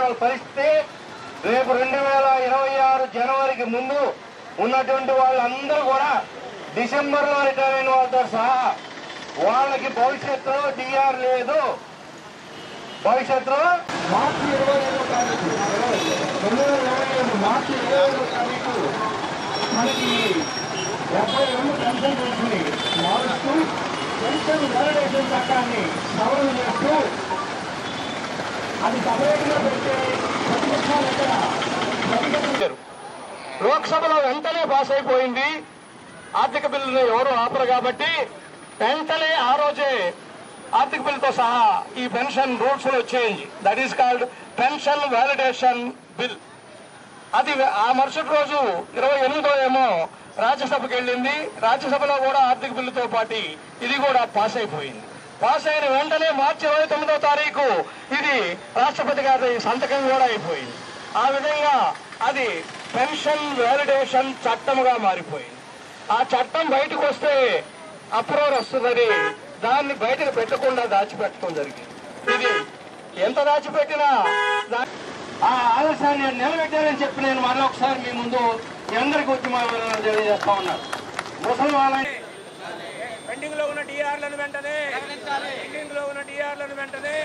సంవత్సరాల పరిస్థితి రేపు 2026 జనవరికి ముందు ఉన్నటువంటి వాళ్ళందరూ కూడా డిసెంబర్లో రిటైర్ అయిన వాళ్ళతో సహా వాళ్ళకి భవిష్యత్తులో డిఆర్ లేదు. భవిష్యత్తులో మార్చి 25వ తారీఖు 2025 మార్చి 25వ తారీఖు మనకి 72 పెన్షన్ రూల్స్ని మారుస్తూ పెన్షన్ వ్యాలిడేషన్ చట్టాన్ని సవరణ చేస్తూ అది సపరేట్గా పెట్టే ప్రతిపక్షాలు ఎక్కడ లోక్సభలో వెంటనే పాస్ అయిపోయింది. ఆర్థిక బిల్లును ఎవరు ఆపరు కాబట్టి వెంటనే ఆ రోజే ఆర్థిక బిల్లుతో సహా ఈ పెన్షన్ రూల్స్ లో change, that is called pension validation bill. అది ఆ మరుసటి రోజు 28వ ఏమో రాజ్యసభకు వెళ్ళింది. రాజ్యసభలో కూడా ఆర్థిక బిల్లుతో పాటు ఇది కూడా పాస్ అయిపోయింది. పాస్ అయిన వెంటనే మార్చి 29వ తారీఖు ఇది రాష్ట్రపతి గారి సంతకం కూడా అయిపోయింది. ఆ విధంగా అది పెన్షన్ వ్యాలిడేషన్ చట్టంగా మారిపోయింది. ఆ చట్టం బయటకు వస్తే అప్రూవర్ వస్తుందని దాన్ని బయటకు పెట్టకుండా దాచిపెట్టడం జరిగింది. ఇది ఎంత దాచిపెట్టినా ఆ ఆలస్యాన్ని నిలబెట్టారని చెప్పి నేను మరొకసారి మీ ముందు అందరికీ ఉద్యమాలను తెలియజేస్తా ఉన్నాను. ముసలి వాళ్ళని పెండింగ్ లో ఉన్న డిఆర్లను వెంటనే పెండింగ్ లో ఉన్న డిఆర్లను వెంటనే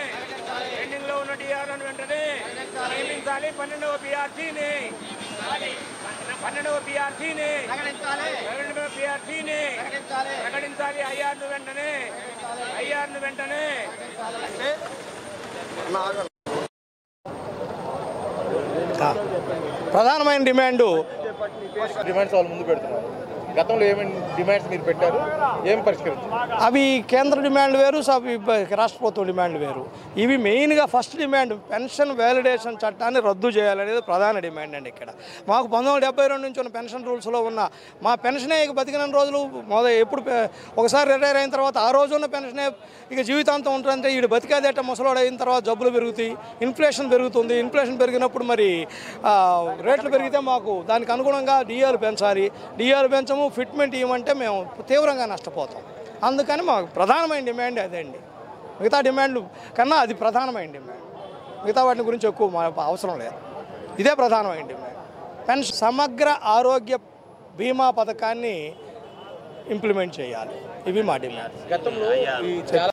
నియమించాలి. 12వ పిఆర్సీని ప్రకటించాలి. ఐఆర్ను వెంటనే ప్రధానమైన డిమాండ్స్ వాళ్ళు ముందు పెడుతున్నారు. గతంలో ఏమేమి డిమాండ్స్ మీరు పెట్టారు, ఏం పరిష్కరించారు? అవి కేంద్ర డిమాండ్ వేరు, రాష్ట్ర ప్రభుత్వం డిమాండ్ వేరు. ఇవి మెయిన్గా ఫస్ట్ డిమాండ్ పెన్షన్ వ్యాలిడేషన్ చట్టాన్ని రద్దు చేయాలనేది ప్రధాన డిమాండ్ అండి. ఇక్కడ మాకు 1972 నుంచి ఉన్న పెన్షన్ రూల్స్లో ఉన్న మా పెన్షనే ఇక బతికిన రోజులు ఎప్పుడు ఒకసారి రిటైర్ అయిన తర్వాత ఆ రోజు ఉన్న పెన్షనే ఇక జీవితాంతం ఉంటుందంటే వీడు బతికేదేట ముసలోడు అయిన తర్వాత జబ్బులు పెరుగుతాయి, ఇన్ఫ్లేషన్ పెరుగుతుంది. ఇన్ఫ్లేషన్ పెరిగినప్పుడు మరి రేట్లు పెరిగితే మాకు దానికి అనుగుణంగా డిఆర్లు పెంచాలి. డిఆర్లు పెంచము, ఫిట్మెంట్ ఇవ్వమంటే మేము తీవ్రంగా నష్టపోతాం. అందుకని మాకు ప్రధానమైన డిమాండ్ అదే అండి. మిగతా డిమాండ్లు కన్నా అది ప్రధానమైన డిమాండ్. మిగతా వాటి గురించి ఎక్కువ మా అవసరం లేదు. ఇదే ప్రధానమైన డిమాండ్. పెన్షన్ సమగ్ర ఆరోగ్య బీమా పథకాన్ని ఇంప్లిమెంట్ చేయాలి. ఇవి మా డిమాండ్. గతంలో